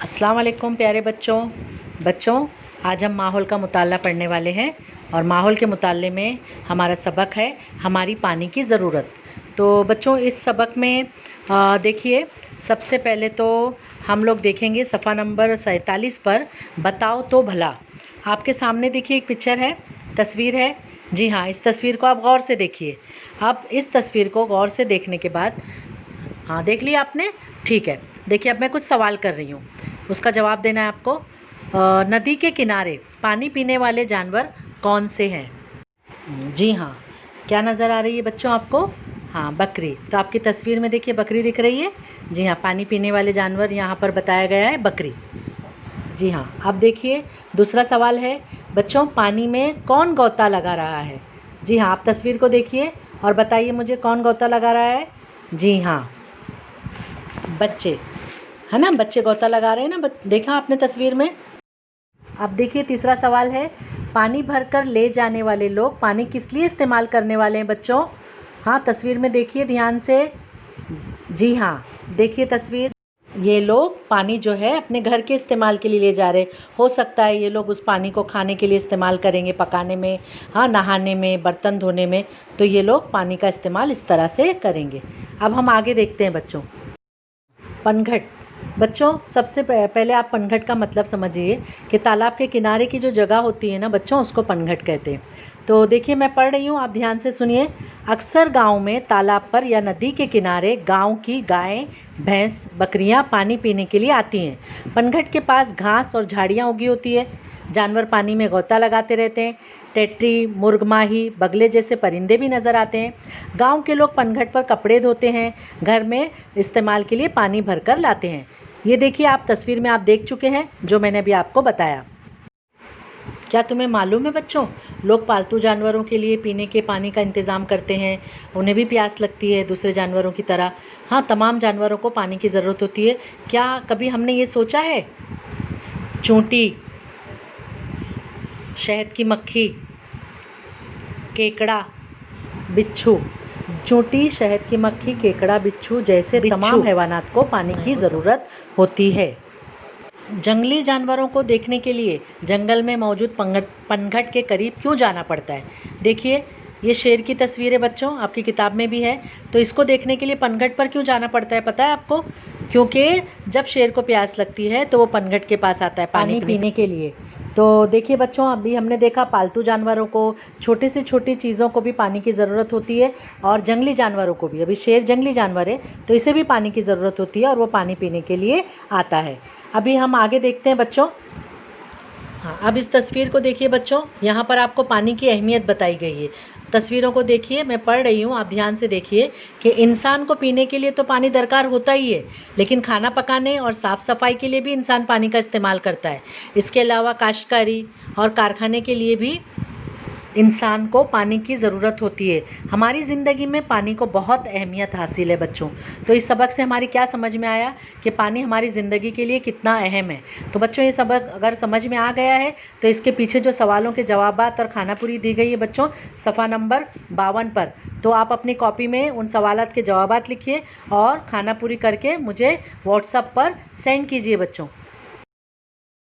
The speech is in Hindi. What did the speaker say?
अस्सलाम वालेकुम प्यारे बच्चों आज हम माहौल का मुताला पढ़ने वाले हैं और माहौल के मुताले में हमारा सबक है हमारी पानी की ज़रूरत। तो बच्चों इस सबक में देखिए, सबसे पहले तो हम लोग देखेंगे सफ़ा नंबर 47 पर बताओ तो भला। आपके सामने देखिए एक पिक्चर है, तस्वीर है। जी हाँ, इस तस्वीर को आप गौर से देखिए। अब इस तस्वीर को गौर से देखने के बाद, हाँ देख लिया आपने, ठीक है। देखिए अब मैं कुछ सवाल कर रही हूँ, उसका जवाब देना है आपको। नदी के किनारे पानी पीने वाले जानवर कौन से हैं? जी हाँ, क्या नज़र आ रही है बच्चों आपको? हाँ, बकरी। तो आपकी तस्वीर में देखिए बकरी दिख रही है। जी हाँ, पानी पीने वाले जानवर यहाँ पर बताया गया है बकरी। जी हाँ, अब देखिए दूसरा सवाल है बच्चों, पानी में कौन गोता लगा रहा है? जी हाँ, आप तस्वीर को देखिए और बताइए मुझे कौन गोता लगा रहा है? जी हाँ, बच्चे, है ना, बच्चे गोता लगा रहे हैं ना, देखा आपने तस्वीर में। अब देखिए तीसरा सवाल है, पानी भरकर ले जाने वाले लोग पानी किस लिए इस्तेमाल करने वाले हैं बच्चों? हाँ, तस्वीर में देखिए ध्यान से। जी हाँ, देखिए तस्वीर, ये लोग पानी जो है अपने घर के इस्तेमाल के लिए ले जा रहे। हो सकता है ये लोग उस पानी को खाने के लिए इस्तेमाल करेंगे, पकाने में, हाँ, नहाने में, बर्तन धोने में। तो ये लोग पानी का इस्तेमाल इस तरह से करेंगे। अब हम आगे देखते हैं बच्चों, पनघट। बच्चों सबसे पहले आप पनघट का मतलब समझिए कि तालाब के किनारे की जो जगह होती है ना बच्चों, उसको पनघट कहते हैं। तो देखिए मैं पढ़ रही हूँ, आप ध्यान से सुनिए। अक्सर गांव में तालाब पर या नदी के किनारे गांव की गायें, भैंस, बकरियां पानी पीने के लिए आती हैं। पनघट के पास घास और झाड़ियाँ उगी होती है। जानवर पानी में गोता लगाते रहते हैं। टेटरी, मुर्गमाही, बगले जैसे परिंदे भी नज़र आते हैं। गांव के लोग पनघट पर कपड़े धोते हैं, घर में इस्तेमाल के लिए पानी भरकर लाते हैं। ये देखिए आप तस्वीर में आप देख चुके हैं जो मैंने अभी आपको बताया। क्या तुम्हें मालूम है बच्चों, लोग पालतू जानवरों के लिए पीने के पानी का इंतज़ाम करते हैं। उन्हें भी प्यास लगती है दूसरे जानवरों की तरह। हाँ, तमाम जानवरों को पानी की ज़रूरत होती है। क्या कभी हमने ये सोचा है, चूंटी, शहद की मक्खी, केकड़ा, बिच्छू, चूंटी, शहद की मक्खी, केकड़ा, बिच्छू जैसे तमाम हैवानात को पानी की ज़रूरत होती है। जंगली जानवरों को देखने के लिए जंगल में मौजूद पनघट के करीब क्यों जाना पड़ता है? देखिए ये शेर की तस्वीर है बच्चों, आपकी किताब में भी है। तो इसको देखने के लिए पनघट पर क्यों जाना पड़ता है पता है आपको? क्योंकि जब शेर को प्यास लगती है तो वो पनघट के पास आता है पानी पीने के लिए। तो देखिए बच्चों, अभी हमने देखा पालतू जानवरों को, छोटी से छोटी चीज़ों को भी पानी की ज़रूरत होती है और जंगली जानवरों को भी। अभी शेर जंगली जानवर है तो इसे भी पानी की ज़रूरत होती है और वो पानी पीने के लिए आता है। अभी हम आगे देखते हैं बच्चों। हाँ, अब इस तस्वीर को देखिए बच्चों, यहाँ पर आपको पानी की अहमियत बताई गई है। तस्वीरों को देखिए, मैं पढ़ रही हूँ, आप ध्यान से देखिए कि इंसान को पीने के लिए तो पानी दरकार होता ही है, लेकिन खाना पकाने और साफ़ सफाई के लिए भी इंसान पानी का इस्तेमाल करता है। इसके अलावा काश्तकारी और कारखाने के लिए भी इंसान को पानी की ज़रूरत होती है। हमारी ज़िंदगी में पानी को बहुत अहमियत हासिल है बच्चों। तो इस सबक से हमारी क्या समझ में आया कि पानी हमारी ज़िंदगी के लिए कितना अहम है। तो बच्चों ये सबक अगर समझ में आ गया है तो इसके पीछे जो सवालों के जवाबात और खानापुरी दी गई है बच्चों सफ़ा नंबर 52 पर, तो आप अपनी कॉपी में उन सवालात के जवाबात लिखिए और खानापुरी करके मुझे व्हाट्सएप पर सेंड कीजिए बच्चों।